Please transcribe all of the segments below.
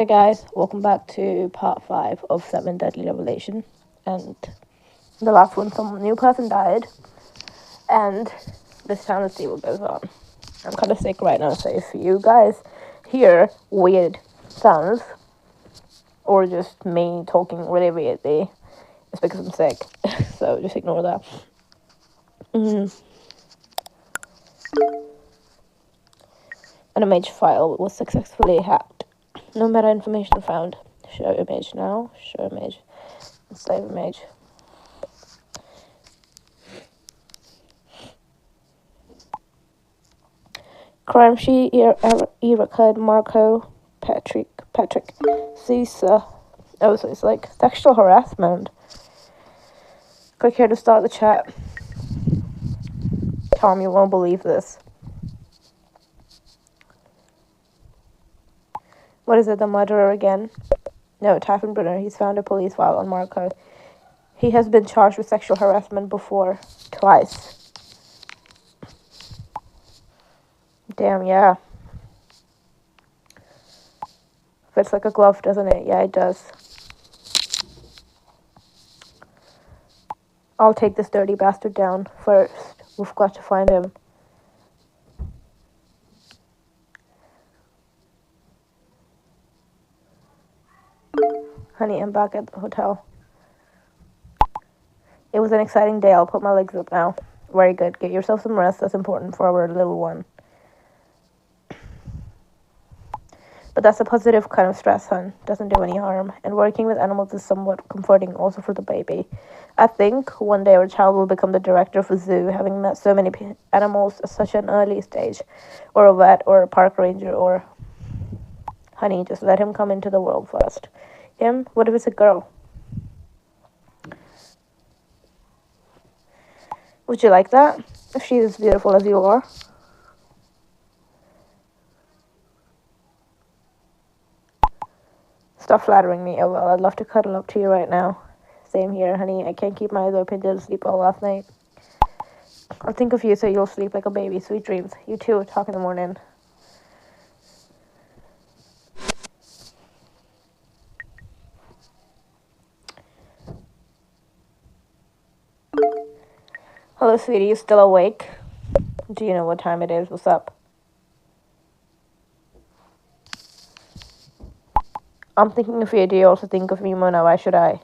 Hey guys, welcome back to part 5 of 7 Deadly Revelation. And the last one, some new person died. And this time, let's see what goes on. I'm kind of sick right now, so if you guys hear weird sounds or just me talking really weirdly, it's because I'm sick. So just ignore that. An image file was successfully hacked. No meta information found. Show image now. Show image. Save image. Crime sheet record Marco Patrick Caesar. Oh, so it's like sexual harassment. Click here to start the chat. Tom, you won't believe this. What is it, the murderer again? No, Typhon Brunner. He's found a police file on Marco. He has been charged with sexual harassment before. Twice. Damn, yeah. Fits like a glove, doesn't it? Yeah, it does. I'll take this dirty bastard down first. We've got to find him. Honey, I'm back at the hotel. It was an exciting day. I'll put my legs up now. Very good. Get yourself some rest. That's important for our little one. But that's a positive kind of stress, hon. Doesn't do any harm. And working with animals is somewhat comforting also for the baby. I think one day our child will become the director of a zoo, having met so many animals at such an early stage. Or a vet, or a park ranger, or... Honey, just let him come into the world first. Him? What if it's a girl? Would you like that? If she's as beautiful as you are? Stop flattering me. Oh well, I'd love to cuddle up to you right now. Same here, honey. I can't keep my eyes open. Didn't sleep all last night. I'll think of you so you'll sleep like a baby. Sweet dreams. You too. Talk in the morning. Hello, sweetie. You still awake? Do you know what time it is? What's up? I'm thinking of you. Do you also think of me, Mona? Why should I?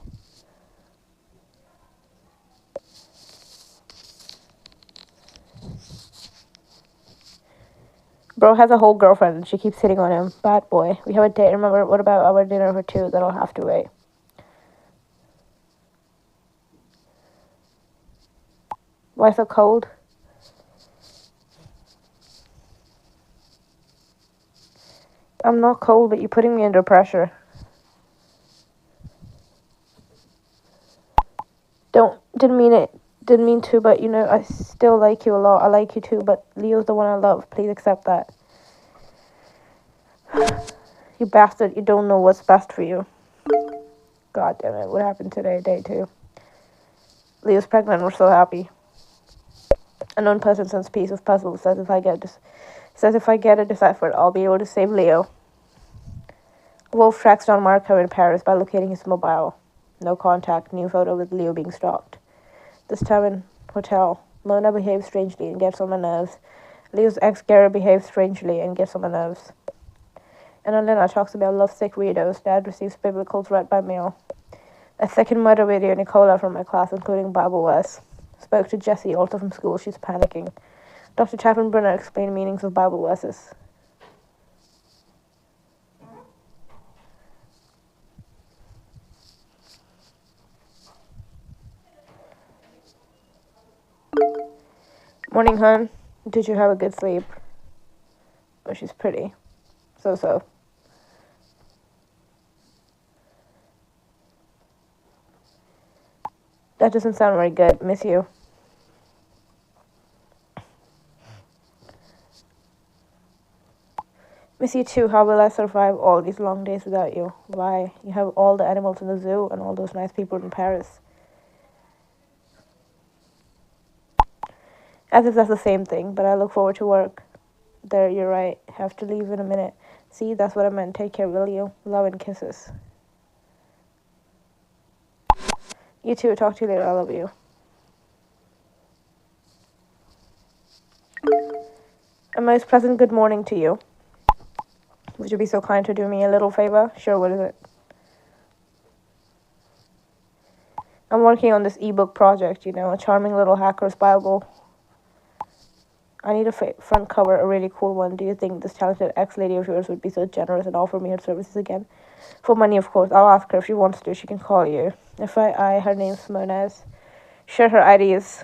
Bro has a whole girlfriend and she keeps hitting on him. Bad boy. We have a date. Remember, what about our dinner for 2? That'll have to wait. Why so cold? I'm not cold, but you're putting me under pressure. Didn't mean to, but I still like you a lot. I like you too, but Leo's the one I love. Please accept that. You bastard, you don't know what's best for you. God damn it, what happened today, day 2? Leo's pregnant, we're so happy. Unknown person sends piece of puzzle, says if I get a deciphered, I'll be able to save Leo. Wolf tracks down Marco in Paris by locating his mobile. No contact, new photo with Leo being stalked. This time in hotel. Mona behaves strangely and gets on my nerves. Leo's ex Garrett behaves strangely and gets on my nerves. And Elena talks about lovesick weirdos. Dad receives biblical threat by mail. A second murder video, Nicola from my class, including Bible verse. Spoke to Jessi, also from school. She's panicking. Dr. Typhon Brunner explained meanings of Bible verses. Morning, hon. Did you have a good sleep? Oh, she's pretty. So. That doesn't sound very good. Miss you. Miss you too. How will I survive all these long days without you? Why? You have all the animals in the zoo and all those nice people in Paris. As if that's the same thing, but I look forward to work. There, you're right. Have to leave in a minute. See, that's what I meant. Take care, will you? Love and kisses. You too. Talk to you later. I love you. A most pleasant good morning to you. Would you be so kind to do me a little favor? Sure, what is it? I'm working on this ebook project, a charming little hacker's Bible. I need a front cover, a really cool one. Do you think this talented ex-lady of yours would be so generous and offer me her services again? For money, of course. I'll ask her if she wants to. She can call you. Her name's Monez. Share her ID is...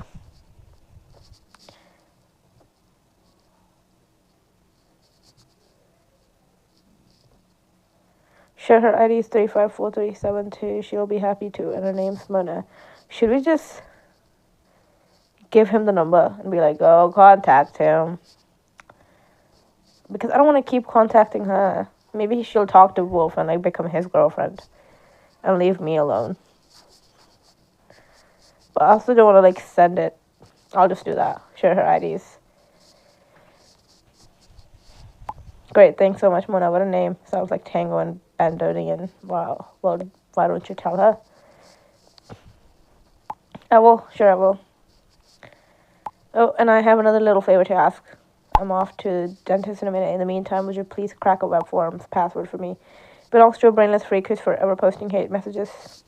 Sure, her ID is 354372. She'll be happy to, and her name's Mona. Should we just give him the number and be like, oh, contact him? Because I don't want to keep contacting her. Maybe she'll talk to Wolf and become his girlfriend and leave me alone. But I also don't want to send it. I'll just do that. Share her IDs. Great, thanks so much, Mona. What a name. Sounds like Tango and Bandonian. Wow. Well, why don't you tell her? I will. Sure, I will. Oh, and I have another little favor to ask. I'm off to the dentist in a minute. In the meantime, would you please crack a web forms password for me? Belongs to a brainless freak who's forever posting hate messages.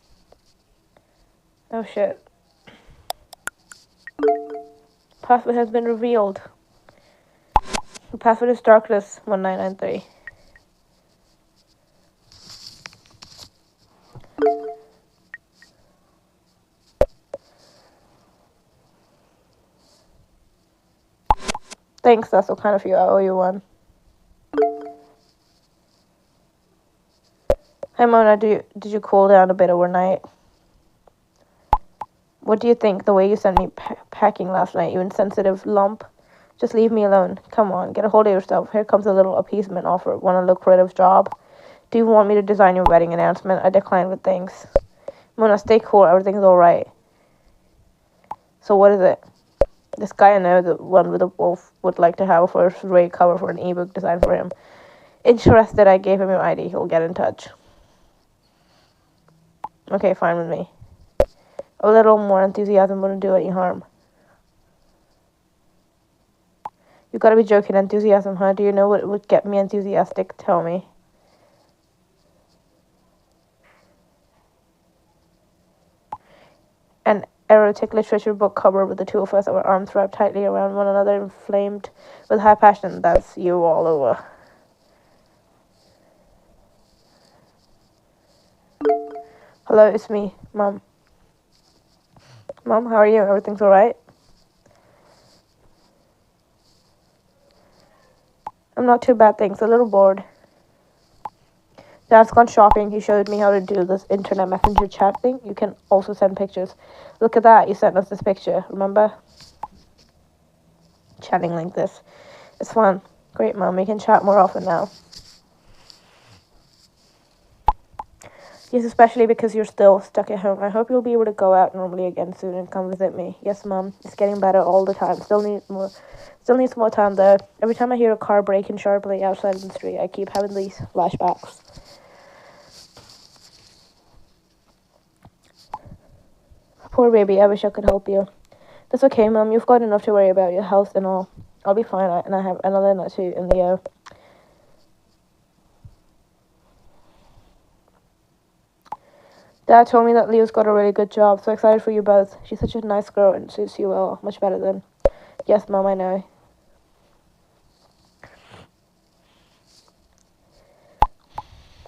Oh, shit. Password has been revealed. The password is darkness1993. Thanks, that's so kind of you. I owe you one. Hey, Mona, did you cool down a bit overnight? What do you think? The way you sent me packing last night, you insensitive lump. Just leave me alone. Come on, get a hold of yourself. Here comes a little appeasement offer. Want a lucrative job? Do you want me to design your wedding announcement? I decline with thanks. Mona, stay cool. Everything's alright. So what is it? This guy I know, the one with the wolf, would like to have a first rate cover for an ebook designed for him. Interested, I gave him your ID. He'll get in touch. Okay, fine with me. A little more enthusiasm wouldn't do any harm. You gotta be joking. Enthusiasm, huh? Do you know what would get me enthusiastic? Tell me. An erotic literature book cover with the two of us, our arms wrapped tightly around one another, inflamed with high passion. That's you all over. Hello, it's me, Mom. Mom, how are you? Everything's alright? I'm not too bad, thanks. A little bored. Dad's gone shopping. He showed me how to do this internet messenger chat thing. You can also send pictures. Look at that. You sent us this picture. Remember? Chatting like this. It's fun. Great, Mom. We can chat more often now. Yes, especially because you're still stuck at home. I hope you'll be able to go out normally again soon and come visit me. Yes, Mom. It's getting better all the time. Still needs more time though. Every time I hear a car braking sharply outside the street, I keep having these flashbacks. Poor baby, I wish I could help you. That's okay, Mom. You've got enough to worry about, your health and all. I'll be fine, and I have another nut too in the Dad told me that Leo's got a really good job, so excited for you both. She's such a nice girl and suits you well, much better than... Yes, Mom, I know.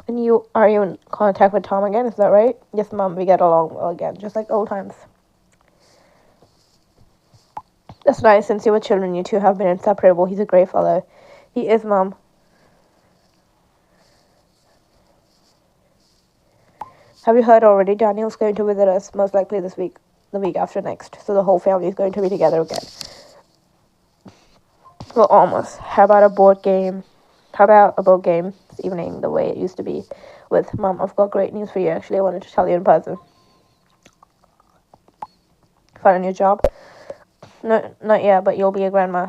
And are you in contact with Tom again, is that right? Yes, Mom, we get along well again, just like old times. That's nice, since you were children, you two have been inseparable. He's a great fellow. He is, Mom. Have you heard already? Daniel's going to visit us, most likely this week, the week after next. So the whole family is going to be together again. Well, almost. How about a board game this evening, the way it used to be with Mom? I've got great news for you, actually. I wanted to tell you in person. Found a new job? No, not yet, but you'll be a grandma.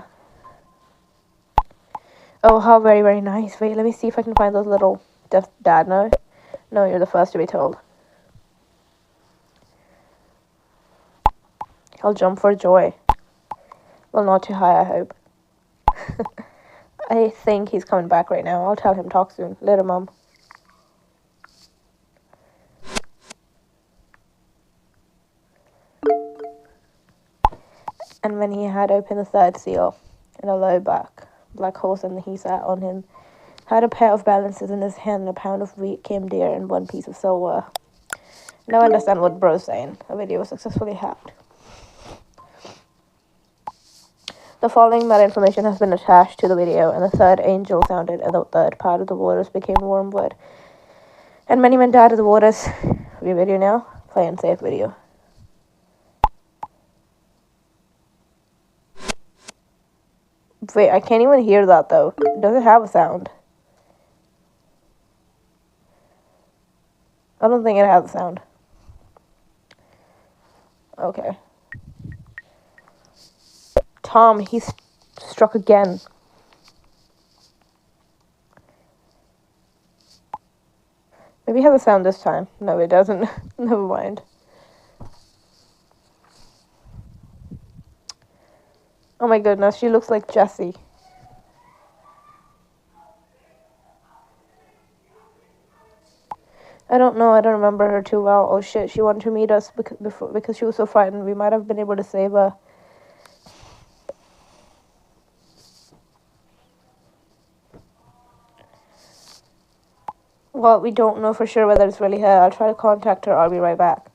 Oh, how very, very nice. Wait, let me see if I can find those little dad note. No, you're the first to be told. He'll jump for joy. Well, not too high, I hope. I think he's coming back right now. I'll tell him. Talk soon. Later, Mom. And when he had opened the third seal, in a low black horse, and he sat on him, had a pair of balances in his hand, and a pound of wheat came dear, and 1 piece of silver. Now I understand what bro's saying. A video was successfully hacked. The following meta information has been attached to the video, and the third angel sounded, and the third part of the waters became wormwood. And many men died of the waters. Review video now. Play and save video. Wait, I can't even hear that though. Does it have a sound? I don't think it has a sound. Okay. Tom, he's struck again. Maybe it has a sound this time. No, it doesn't. Never mind. Oh my goodness, she looks like Jessi. I don't know, I don't remember her too well. Oh shit, she wanted to meet us because she was so frightened. We might have been able to save her. Well, we don't know for sure whether it's really her. I'll try to contact her. I'll be right back.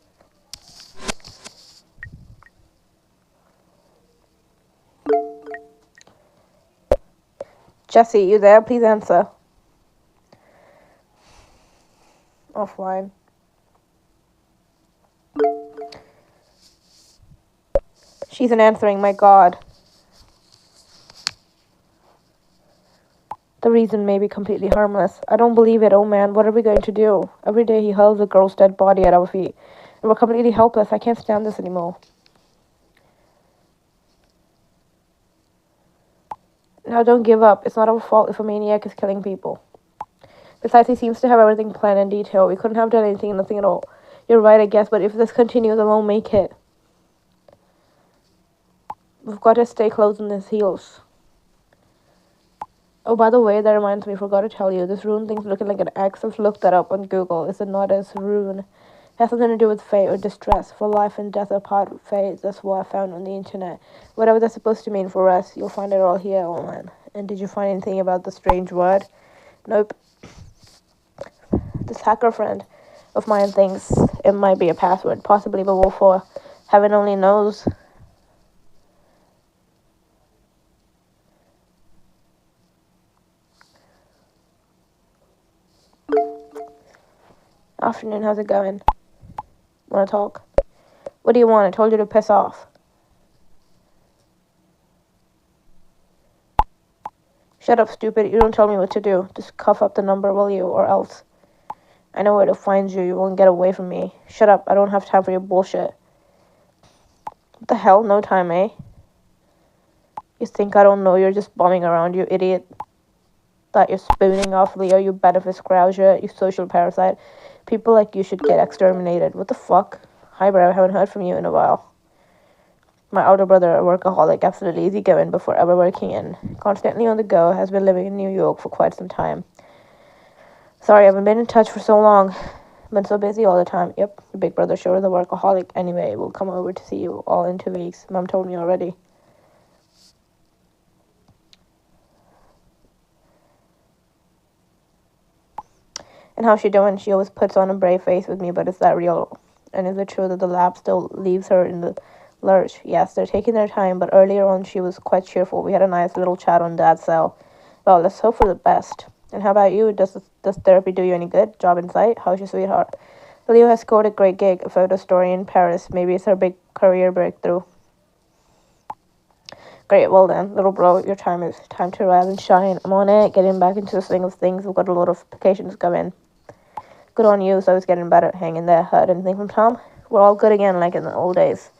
Jessi, you there? Please answer. Offline. She isn't answering, my god. The reason may be completely harmless. I don't believe it. Oh man, what are we going to do? Every day he hurls a girl's dead body at our feet. And we're completely helpless. I can't stand this anymore. Now don't give up. It's not our fault if a maniac is killing people. Besides, he seems to have everything planned in detail. We couldn't have done anything, nothing at all. You're right, I guess, but if this continues, I won't make it. We've got to stay close on his heels. Oh, by the way, that reminds me, I forgot to tell you, this rune thing's looking like an X. I've looked that up on Google. It's a Nodus rune. It has something to do with fate or distress. For life and death are part of fate. That's what I found on the internet. Whatever that's supposed to mean for us, you'll find it all here, old man. And did you find anything about the strange word? Nope. This hacker friend of mine thinks it might be a password, possibly, but what for? Heaven only knows. Afternoon, how's it going? Wanna talk? What do you want? I told you to piss off. Shut up, stupid. You don't tell me what to do. Just cough up the number, will you? Or else. I know where to find you. You won't get away from me. Shut up. I don't have time for your bullshit. What the hell? No time, eh? You think I don't know? You're just bumming around, you idiot. That you're spooning off Leo, you benefit scrouser, you social parasite. People like you should get exterminated. What the fuck? Hi, bro. I haven't heard from you in a while. My older brother, a workaholic, absolutely easygoing before ever working in. Constantly on the go, has been living in New York for quite some time. Sorry, I haven't been in touch for so long. Been so busy all the time. Yep, your big brother sure is a workaholic. Anyway, we'll come over to see you all in 2 weeks. Mom told me already. And how's she doing? She always puts on a brave face with me, but is that real? And is it true that the lab still leaves her in the lurch? Yes, they're taking their time, but earlier on she was quite cheerful. We had a nice little chat on Dad's cell. Well, let's hope for the best. And how about you? Does therapy do you any good? Job in sight? How's your sweetheart? Leo has scored a great gig, a photo story in Paris. Maybe it's her big career breakthrough. Great, well then, little bro, your time to rise and shine. I'm on it, getting back into the swing of things. We've got a lot of applications coming. Good on you, so it's getting better. Hang in there. Heard anything from Tom? We're all good again, like in the old days.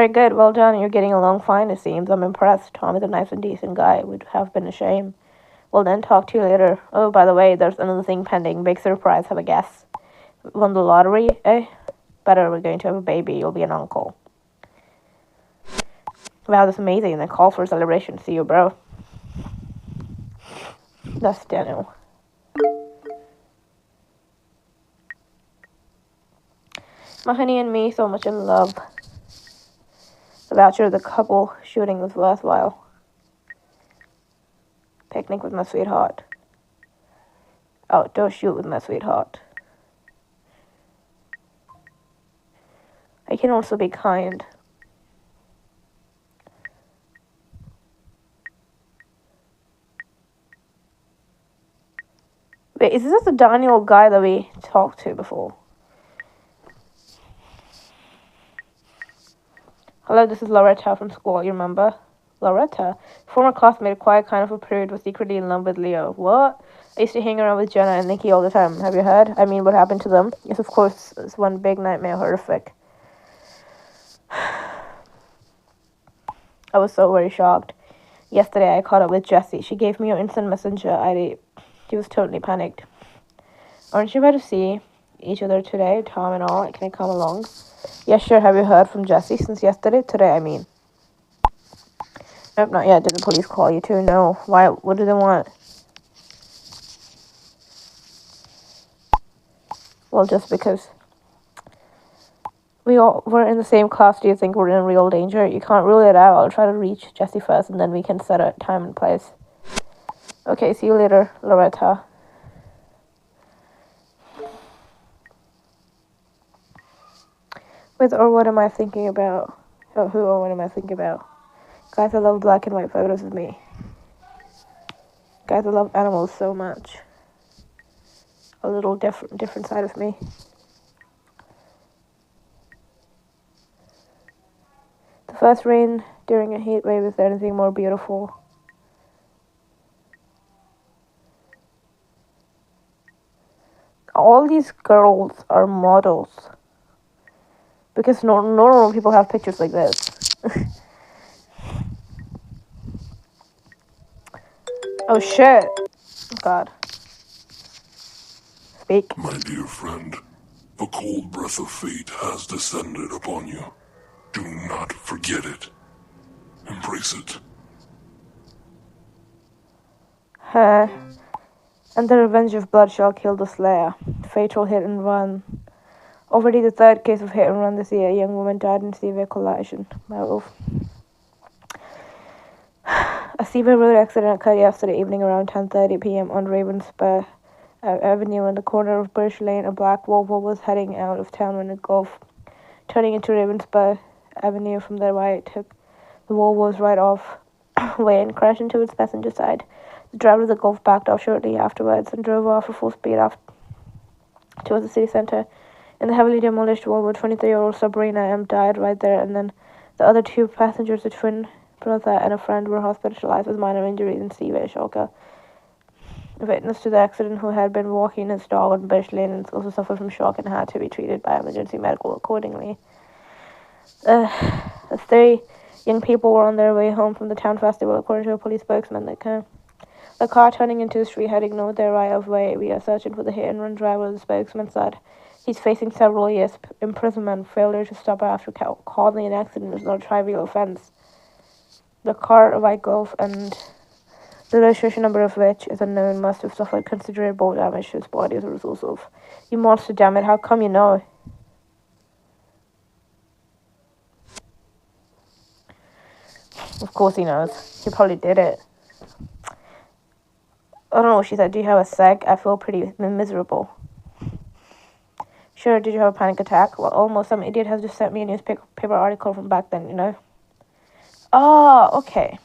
Very good. Well done. You're getting along fine, it seems. I'm impressed. Tom is a nice and decent guy. It would have been a shame. Well then, talk to you later. Oh, by the way, there's another thing pending. Big surprise. Have a guess. Won the lottery, eh? Better, we're going to have a baby. You'll be an uncle. Wow, that's amazing. Then call for a celebration. See you, bro. That's Daniel. My honey and me, so much in love. The voucher of the couple shooting was worthwhile. Picnic with my sweetheart. Outdoor shoot with my sweetheart. I can also be kind. Wait, is this the Daniel guy that we talked to before? Hello, this is Loretta from school, you remember? Loretta? Former classmate, quiet kind of a prude, was secretly in love with Leo. What? I used to hang around with Jenna and Nikki all the time. Have you heard? I mean, what happened to them? Yes, of course, it's one big nightmare, horrific. I was so very shocked. Yesterday, I caught up with Jessi. She gave me your instant messenger ID. She was totally panicked. Aren't you about to see each other today, Tom and all? Can I come along? Yes, sure. Have you heard from Jessi since yesterday? Today, I mean. Nope, not yet. Did the police call you too? No. Why? What do they want? Well, just because we're in the same class. Do you think we're in real danger? You can't rule it out. I'll try to reach Jessi first, and then we can set a time and place. Okay, see you later, Loretta. With or what am I thinking about? Oh, who or what am I thinking about? Guys, I love black and white photos of me. Guys, I love animals so much. A little different side of me. The first rain during a heat wave, is there anything more beautiful? All these girls are models. Because normal people have pictures like this. Oh shit. God. Speak. My dear friend, a cold breath of fate has descended upon you. Do not forget it. Embrace it. And the revenge of blood shall kill the slayer. Fatal hit and run. Already the third case of hit and run this year. A young woman died in severe collision. A severe road accident occurred yesterday evening around 10:30 p.m. on Ravenspur Avenue in the corner of Birch Lane. A black Volvo was heading out of town when a Golf, turning into Ravenspur Avenue from the right, took the Volvo's right off way and crashed into its passenger side. The driver of the Golf backed off shortly afterwards and drove off at full speed towards the city center. In the heavily demolished Volvo, 23-year-old Sabrina M. died right there, and then the other two passengers, a twin brother and a friend, were hospitalized with minor injuries and severe shock. A witness to the accident, who had been walking his dog on Birch Lane, also suffered from shock and had to be treated by emergency medical accordingly. The 3 young people were on their way home from the town festival, according to a police spokesman. The car turning into the street had ignored their right-of-way. We are searching for the hit-and-run driver, the spokesman said. He's facing several years imprisonment. Failure to stop after causing an accident is not a trivial offense. The car, a white Golf, and the registration number of which is unknown, must have suffered considerable damage to his body as a result of... You monster, damn it, how come you know? Of course he knows. He probably did it. I don't know what she said. Do you have a sec? I feel pretty miserable. Sure, did you have a panic attack? Well, almost. Some idiot has just sent me a newspaper article from back then, you know? Oh, okay.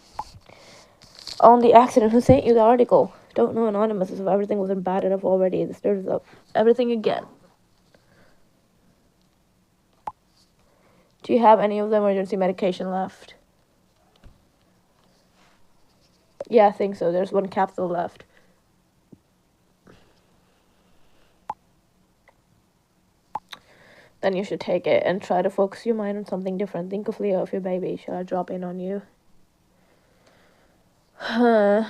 On the accident, who sent you the article? Don't know, anonymous, as if everything wasn't bad enough already. This stirs up everything again. Do you have any of the emergency medication left? Yeah, I think so. There's one capsule left. then you should take it and try to focus your mind on something different. Think of Leo, of your baby. Should I drop in on you? No,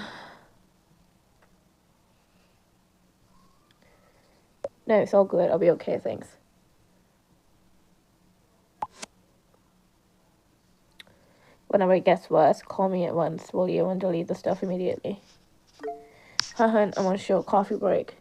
it's all good. I'll be okay, thanks. Whenever it gets worse, call me at once, will you, and delete the stuff immediately. I'm on a short coffee break.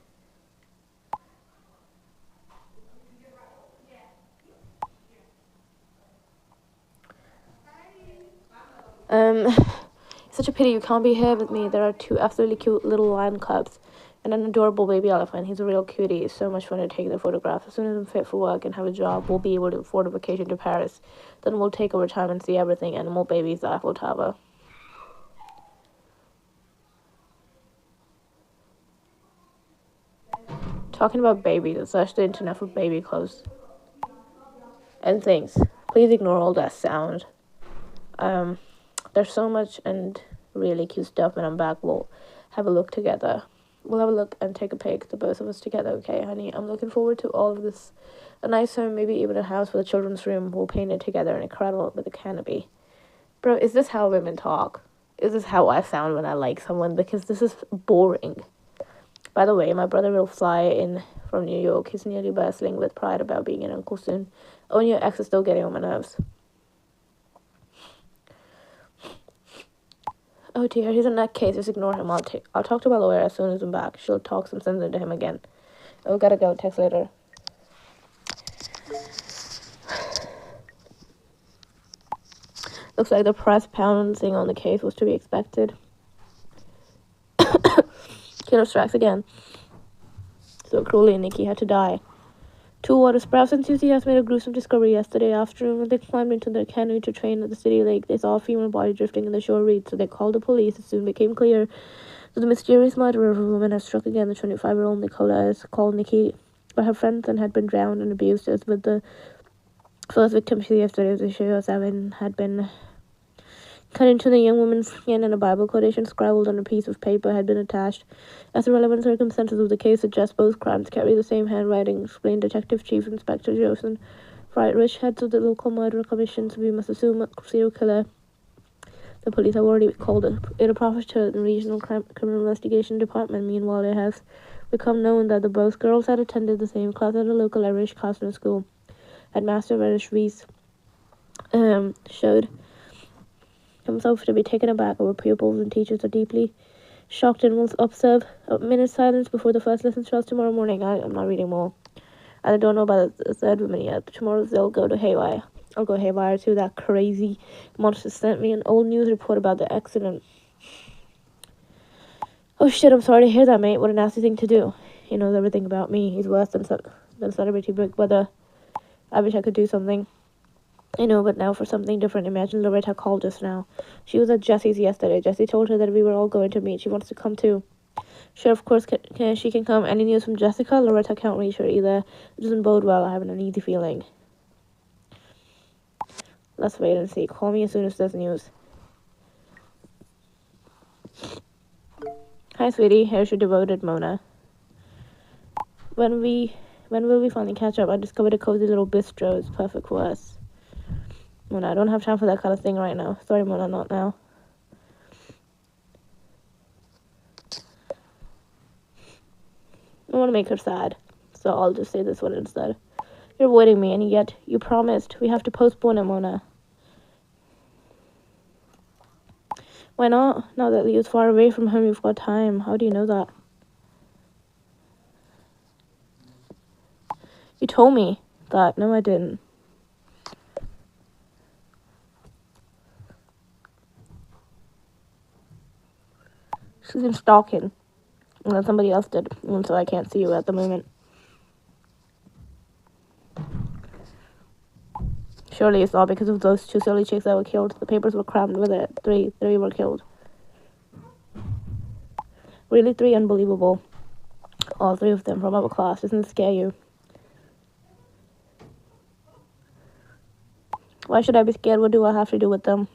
Such a pity you can't be here with me. There are 2 absolutely cute little lion cubs and an adorable baby elephant. He's a real cutie. It's so much fun to take the photographs. As soon as I'm fit for work and have a job, we'll be able to afford a vacation to Paris. Then we'll take our time and see everything. Animal babies, the Eiffel Tower. Talking about babies, search the internet for baby clothes and things. Please ignore all that sound. There's so much and really cute stuff. When I'm back, we'll have a look together. We'll have a look and take a pic, the both of us together, okay, honey? I'm looking forward to all of this. A nice home, maybe even a house with a children's room. We'll paint it together and a cradle with a canopy. Bro, is this how women talk? Is this how I sound when I like someone? Because this is boring. By the way, my brother will fly in from New York. He's nearly bursting with pride about being an uncle soon. Oh, and your ex is still getting on my nerves. Oh dear, he's a nutcase. Just ignore him. I'll talk to my lawyer as soon as I'm back. She'll talk some sense into him again. Oh, gotta go. Text later. Looks like the press pouncing on the case was to be expected. Killer strikes again. So cruelly, Nikki had to die. 2 water sprouts enthusiasts made a gruesome discovery yesterday afternoon when they climbed into their canoe to train at the city lake. They saw a female body drifting in the shore reed, so they called the police. It soon became clear that the mysterious murderer of a woman had struck again. The 25-year-old Nicola is called Nikki by her friends and had been drowned and abused, as with the first victim yesterday. The issue 7 had been cut into the young woman's skin, and a Bible quotation scrawled on a piece of paper had been attached. As the relevant circumstances of the case suggest, both crimes carry the same handwriting, explained Detective Chief Inspector Joseph Friedrich, heads of the local murder commissions. We must assume a serial killer. The police have already called it a prosecutor in the Regional Criminal Investigation Department. Meanwhile, it has become known that the both girls had attended the same class at a local Irish Catholic school. Headmaster Irish Reese showed himself to be taken aback. Our pupils and teachers are deeply shocked and will observe a minute's silence before the first lesson starts tomorrow morning. I'm not reading more. I don't know about the third woman yet, but tomorrow they'll go to haywire. I'll go haywire too. That crazy monster sent me an old news report about the accident. Oh shit, I'm sorry to hear that, mate. What a nasty thing to do. He knows everything about me. He's worse than Celebrity Big Brother. I wish I could do something. I know, but now for something different. Imagine Loretta called just now. She was at Jessie's yesterday. Jessie told her that we were all going to meet. She wants to come too. Sure, of course, she can come. Any news from Jessica? Loretta can't reach her either. It doesn't bode well. I have an uneasy feeling. Let's wait and see. Call me as soon as there's news. Hi, sweetie. Here's your devoted Mona. When will we finally catch up? I discovered a cozy little bistro. It's perfect for us. Mona, I don't have time for that kind of thing right now. Sorry, Mona, not now. I want to make her sad, so I'll just say this one instead. You're avoiding me, and yet you promised. We have to postpone it, Mona. Why not? Now that Leo's far away from home, you've got time. How do you know that? You told me that. No, I didn't. She's been stalking. And then somebody else did. And so I can't see you at the moment. Surely it's all because of those 2 silly chicks that were killed. The papers were crammed with it. Three were killed. Really 3? Unbelievable. All 3 of them from our class. Doesn't it scare you? Why should I be scared? What do I have to do with them?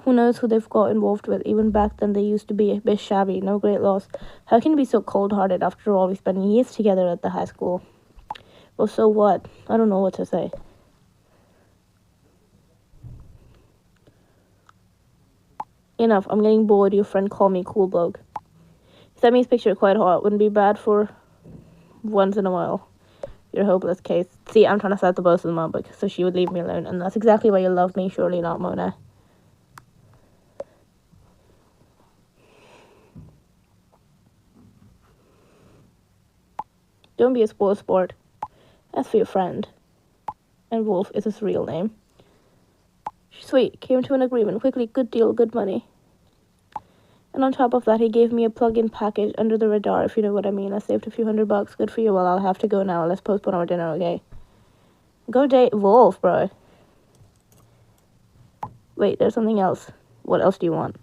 Who knows who they've got involved with? Even back then, they used to be a bit shabby. No great loss. How can you be so cold-hearted after all? We spent years together at the high school. Well, so what? I don't know what to say. Enough. I'm getting bored. Your friend called me cool bloke. He sent me his picture quite hot. Wouldn't be bad for once in a while. You're a hopeless case. See, I'm trying to set the both of them up so she would leave me alone. And that's exactly why you love me, surely not, Mona. Don't be a spoil sport. As for your friend. And Wolf is his real name. Sweet. Came to an agreement quickly. Good deal, good money. And on top of that, he gave me a plug-in package under the radar, if you know what I mean. I saved a few $100. Good for you. Well, I'll have to go now. Let's postpone our dinner, okay? Go date Wolf, bro. Wait, there's something else. What else do you want?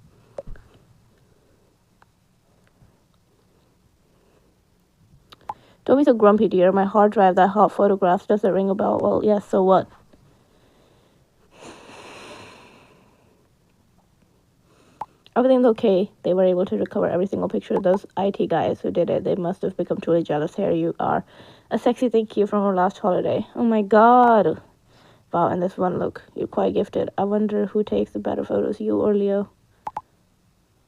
Don't be so grumpy, dear. My hard drive, that hot photographs, does it ring a bell? Well, yes, so what? Everything's okay. They were able to recover every single picture of those IT guys who did it. They must have become truly jealous. Here you are. A sexy thank you from our last holiday. Oh my god. Wow, and this one look. You're quite gifted. I wonder who takes the better photos, you or Leo.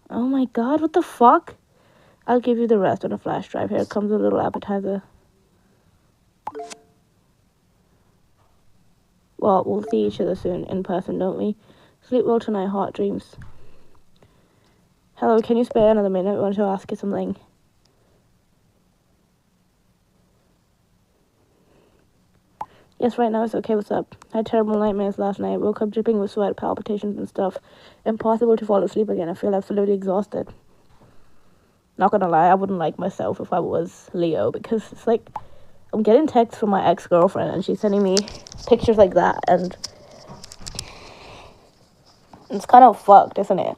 Oh my god, what the fuck? I'll give you the rest on a flash drive. Here comes a little appetizer. Well, we'll see each other soon in person, don't we? Sleep well tonight, hot dreams. Hello, can you spare another minute? I want to ask you something. Yes, right now it's okay. What's up? I had terrible nightmares last night. Woke up dripping with sweat, palpitations and stuff. Impossible to fall asleep again. I feel absolutely exhausted. Not gonna lie, I wouldn't like myself if I was Leo, because it's like I'm getting texts from my ex-girlfriend and she's sending me pictures like that, and it's kind of fucked, isn't it?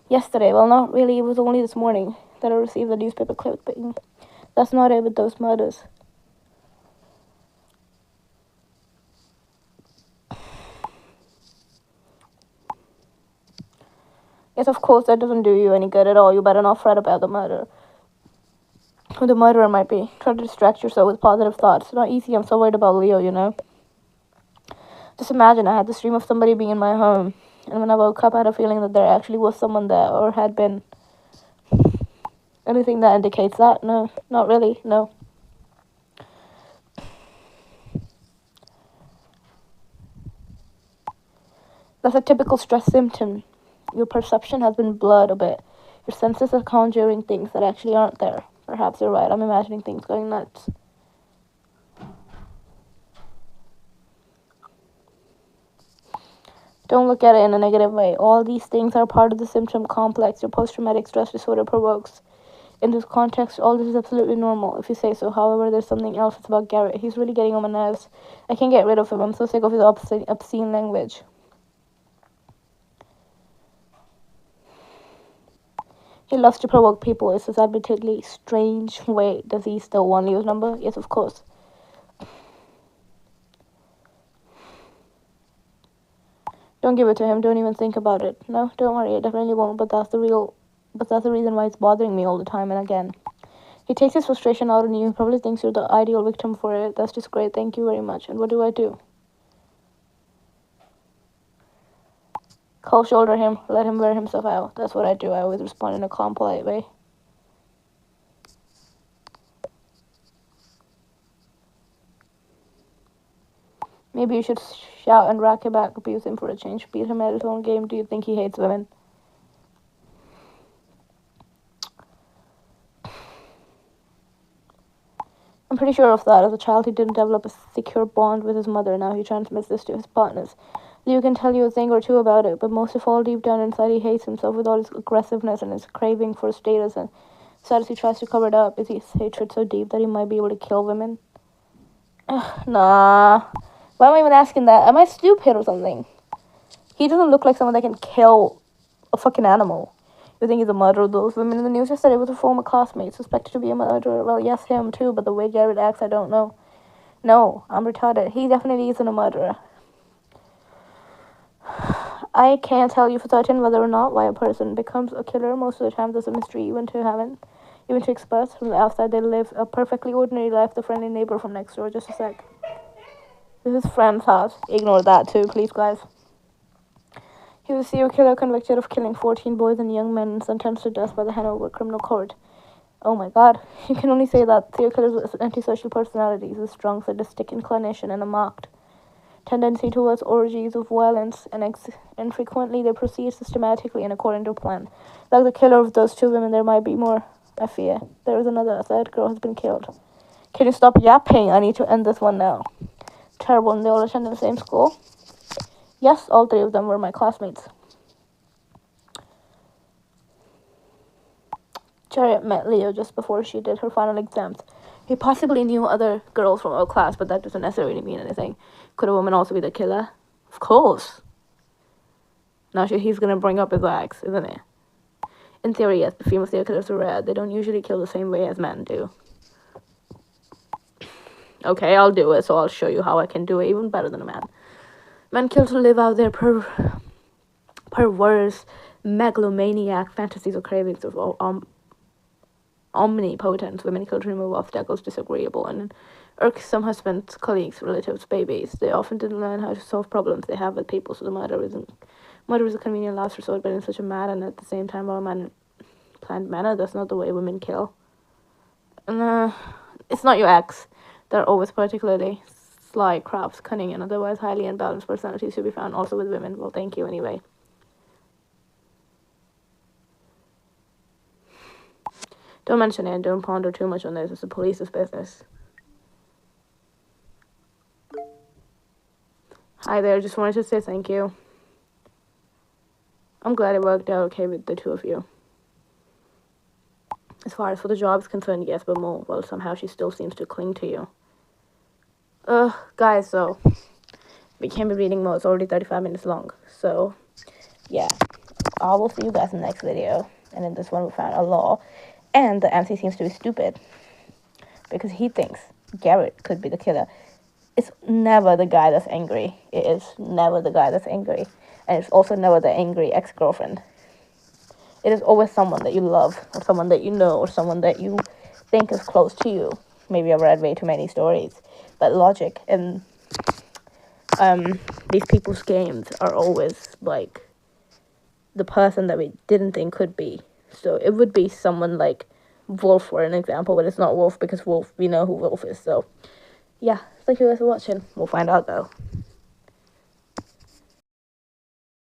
Yesterday, well, not really, it was only this morning that I received the newspaper clipping. That's not it with those murders. Yes, of course, that doesn't do you any good at all. You better not fret about the murder. Who the murderer might be. Try to distract yourself with positive thoughts. It's not easy, I'm so worried about Leo, you know. Just imagine I had this dream of somebody being in my home, and when I woke up I had a feeling that there actually was someone there, or had been. Anything that indicates that? No, not really, no. That's a typical stress symptom. Your perception has been blurred a bit. Your senses are conjuring things that actually aren't there. Perhaps you're right, I'm imagining things going nuts. Don't look at it in a negative way. All these things are part of the symptom complex your post-traumatic stress disorder provokes. In this context, all this is absolutely normal, if you say so. However, there's something else. It's about Garrett. He's really getting on my nerves. I can't get rid of him. I'm so sick of his obscene language. He loves to provoke people. It's his admittedly strange way. Does he still want Leo's number? Yes, of course. Don't give it to him. Don't even think about it. No, don't worry. I definitely won't. But that's the reason why it's bothering me all the time and again. He takes his frustration out on you. He probably thinks you're the ideal victim for it. That's just great. Thank you very much. And what do I do? Cold shoulder him. Let him wear himself out. That's what I do. I always respond in a calm, polite way. Maybe you should shout and rack him back, abuse him for a change, beat him at his own game. Do you think he hates women? I'm pretty sure of that. As a child, he didn't develop a secure bond with his mother. Now he transmits this to his partners. Leo can tell you a thing or two about it, but most of all, deep down inside, he hates himself with all his aggressiveness and his craving for status, and sad as he tries to cover it up, is his hatred so deep that he might be able to kill women? Nah. Why am I even asking that? Am I stupid or something? He doesn't look like someone that can kill a fucking animal. You think he's a murderer? Those women in the news yesterday was a former classmate suspected to be a murderer. Well, yes, him too, but the way Garrett acts, I don't know. No, I'm retarded. He definitely isn't a murderer. I can't tell you for certain whether or not why a person becomes a killer. Most of the time, there's a mystery even to heaven. Even to experts from the outside, they live a perfectly ordinary life. The friendly neighbor from next door. Just a sec. This is friend's house. Ignore that too, please, guys. He was a serial killer convicted of killing 14 boys and young men and sentenced to death by the Hanover Criminal Court. Oh my god. You can only say that serial killers with antisocial personalities, a strong sadistic inclination, and a marked tendency towards orgies of violence, and frequently they proceed systematically and according to plan. Like the killer of those 2 women, there might be more, I fear. There is another. A third girl has been killed. Can you stop yapping? I need to end this one now. Terrible, and they all attended the same school? Yes, all 3 of them were my classmates. Chariot met Leo just before she did her final exams. He possibly knew other girls from our class, but that doesn't necessarily mean anything. Could a woman also be the killer? Of course. Now he's going to bring up his ex, isn't it? In theory, yes, but female serial killers are rare. They don't usually kill the same way as men do. Okay, I'll do it, so I'll show you how I can do it even better than a man. Men kill to live out their perverse, megalomaniac fantasies or cravings of omnipotence. Women kill to remove obstacles disagreeable and irksome husbands, colleagues, relatives, babies. They often didn't learn how to solve problems they have with people, so the murder is a convenient last resort, but in such a mad and at the same time planned manner. That's not the way women kill. And it's not your ex. They're always particularly sly, crafts, cunning, and otherwise highly unbalanced personalities should be found also with women. Well, thank you anyway. Don't mention it and don't ponder too much on this. It's the police's business. Hi there, just wanted to say thank you. I'm glad it worked out okay with the 2 of you. As far as for the job is concerned, yes, but more. Well, somehow she still seems to cling to you. Guys, so we can't be reading more. It's already 35 minutes long. So, yeah. I will see you guys in the next video. And in this one, we found a law. And the MC seems to be stupid. Because he thinks Garrett could be the killer. It's never the guy that's angry. It is never the guy that's angry. And it's also never the angry ex-girlfriend. It is always someone that you love, or someone that you know, or someone that you think is close to you. Maybe I've read way too many stories. But logic and these people's games are always like the person that we didn't think could be. So it would be someone like Wolf, for an example, but it's not Wolf because Wolf, we know who Wolf is. So yeah, thank you guys for watching. We'll find out though.